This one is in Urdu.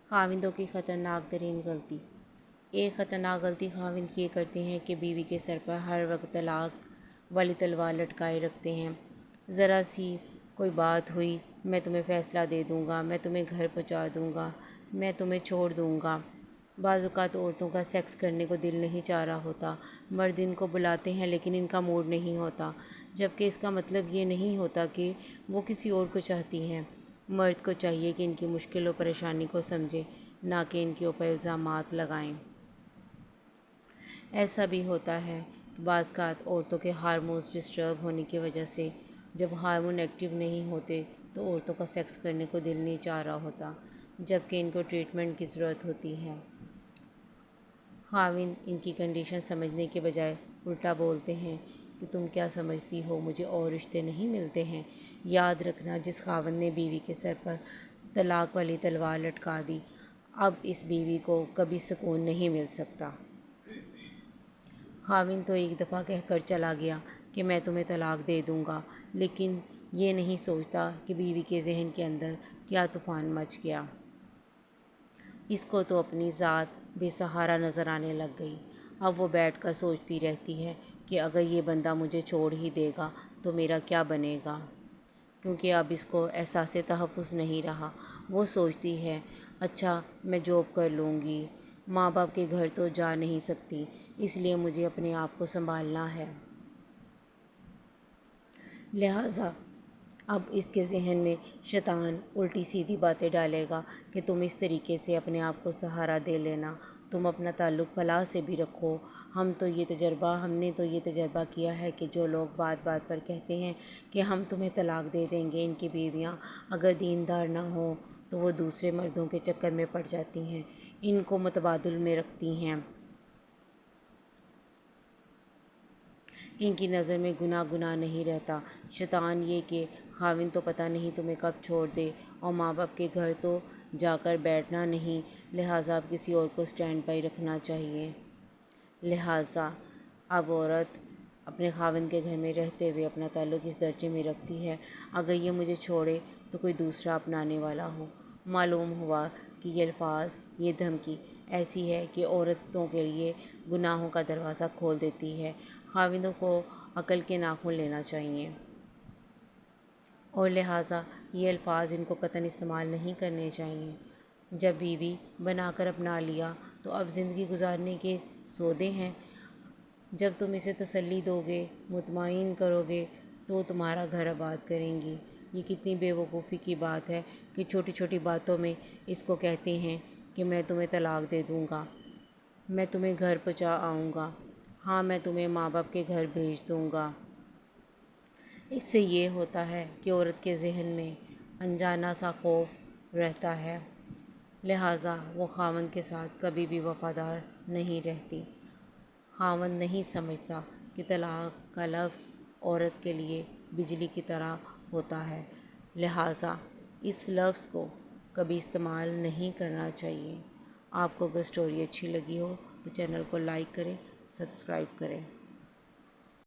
خاوندوں کی خطرناک ترین غلطی۔ ایک خطرناک غلطی خاوند یہ کرتے ہیں کہ بیوی کے سر پر ہر وقت طلاق والی تلوار لٹکائے رکھتے ہیں۔ ذرا سی کوئی بات ہوئی، میں تمہیں فیصلہ دے دوں گا، میں تمہیں گھر پہنچا دوں گا، میں تمہیں چھوڑ دوں گا۔ بعض اوقات عورتوں کا سیکس کرنے کو دل نہیں چاہ رہا ہوتا، مرد ان کو بلاتے ہیں لیکن ان کا موڈ نہیں ہوتا، جبکہ اس کا مطلب یہ نہیں ہوتا کہ وہ کسی اور کو چاہتی ہیں۔ مرد کو چاہیے کہ ان کی مشکل و پریشانی کو سمجھے، نہ کہ ان کے اوپر الزامات لگائیں۔ ایسا بھی ہوتا ہے کہ بعض اوقات عورتوں کے ہارمونز ڈسٹرب ہونے کی وجہ سے جب ہارمون ایکٹیو نہیں ہوتے تو عورتوں کا سیکس کرنے کو دل نہیں چاہ رہا ہوتا، جبکہ ان کو ٹریٹمنٹ کی ضرورت ہوتی ہے۔ خاوند ان کی کنڈیشن سمجھنے کے بجائے الٹا بولتے ہیں کہ تم کیا سمجھتی ہو، مجھے اور رشتے نہیں ملتے ہیں۔ یاد رکھنا، جس خاوند نے بیوی کے سر پر طلاق والی تلوار لٹکا دی، اب اس بیوی کو کبھی سکون نہیں مل سکتا۔ خاوند تو ایک دفعہ کہہ کر چلا گیا کہ میں تمہیں طلاق دے دوں گا، لیکن یہ نہیں سوچتا کہ بیوی کے ذہن کے اندر کیا طوفان مچ گیا۔ اس کو تو اپنی ذات بے سہارا نظر آنے لگ گئی۔ اب وہ بیٹھ کر سوچتی رہتی ہے کہ اگر یہ بندہ مجھے چھوڑ ہی دے گا تو میرا کیا بنے گا، کیونکہ اب اس کو احساس تحفظ نہیں رہا۔ وہ سوچتی ہے، اچھا میں جاب کر لوں گی، ماں باپ کے گھر تو جا نہیں سکتی، اس لیے مجھے اپنے آپ کو سنبھالنا ہے۔ لہٰذا اب اس کے ذہن میں شیطان الٹی سیدھی باتیں ڈالے گا کہ تم اس طریقے سے اپنے آپ کو سہارا دے لینا، تم اپنا تعلق فلاں سے بھی رکھو۔ ہم نے تو یہ تجربہ کیا ہے کہ جو لوگ بات بات پر کہتے ہیں کہ ہم تمہیں طلاق دے دیں گے، ان کی بیویاں اگر دیندار نہ ہوں تو وہ دوسرے مردوں کے چکر میں پڑ جاتی ہیں، ان کو متبادل میں رکھتی ہیں۔ ان کی نظر میں گناہ نہیں رہتا۔ شیطان یہ کہ خاوند تو پتہ نہیں تمہیں کب چھوڑ دے، اور ماں باپ کے گھر تو جا کر بیٹھنا نہیں، لہٰذا اب کسی اور کو سٹینڈ بائی رکھنا چاہیے۔ لہٰذا اب عورت اپنے خاوند کے گھر میں رہتے ہوئے اپنا تعلق اس درجے میں رکھتی ہے، اگر یہ مجھے چھوڑے تو کوئی دوسرا اپنانے والا ہو۔ معلوم ہوا کہ یہ الفاظ، یہ دھمکی ایسی ہے کہ عورتوں کے لیے گناہوں کا دروازہ کھول دیتی ہے۔ خاوندوں کو عقل کے ناخن لینا چاہیے، اور لہٰذا یہ الفاظ ان کو قطعاً استعمال نہیں کرنے چاہیے۔ جب بیوی بنا کر اپنا لیا تو اب زندگی گزارنے کے سودے ہیں۔ جب تم اسے تسلی دو گے، مطمئن کرو گے تو تمہارا گھر آباد کریں گی۔ یہ کتنی بے وقوفی کی بات ہے کہ چھوٹی چھوٹی باتوں میں اس کو کہتے ہیں کہ میں تمہیں طلاق دے دوں گا، میں تمہیں گھر پہنچا آؤں گا، ہاں میں تمہیں ماں باپ کے گھر بھیج دوں گا۔ اس سے یہ ہوتا ہے کہ عورت کے ذہن میں انجانا سا خوف رہتا ہے، لہٰذا وہ خاوند کے ساتھ کبھی بھی وفادار نہیں رہتی۔ خاوند نہیں سمجھتا کہ طلاق کا لفظ عورت کے لیے بجلی کی طرح ہوتا ہے، لہٰذا اس لفظ کو کبھی استعمال نہیں کرنا چاہیے۔ آپ کو اگر سٹوری اچھی لگی ہو تو چینل کو لائک کریں، سبسکرائب کریں۔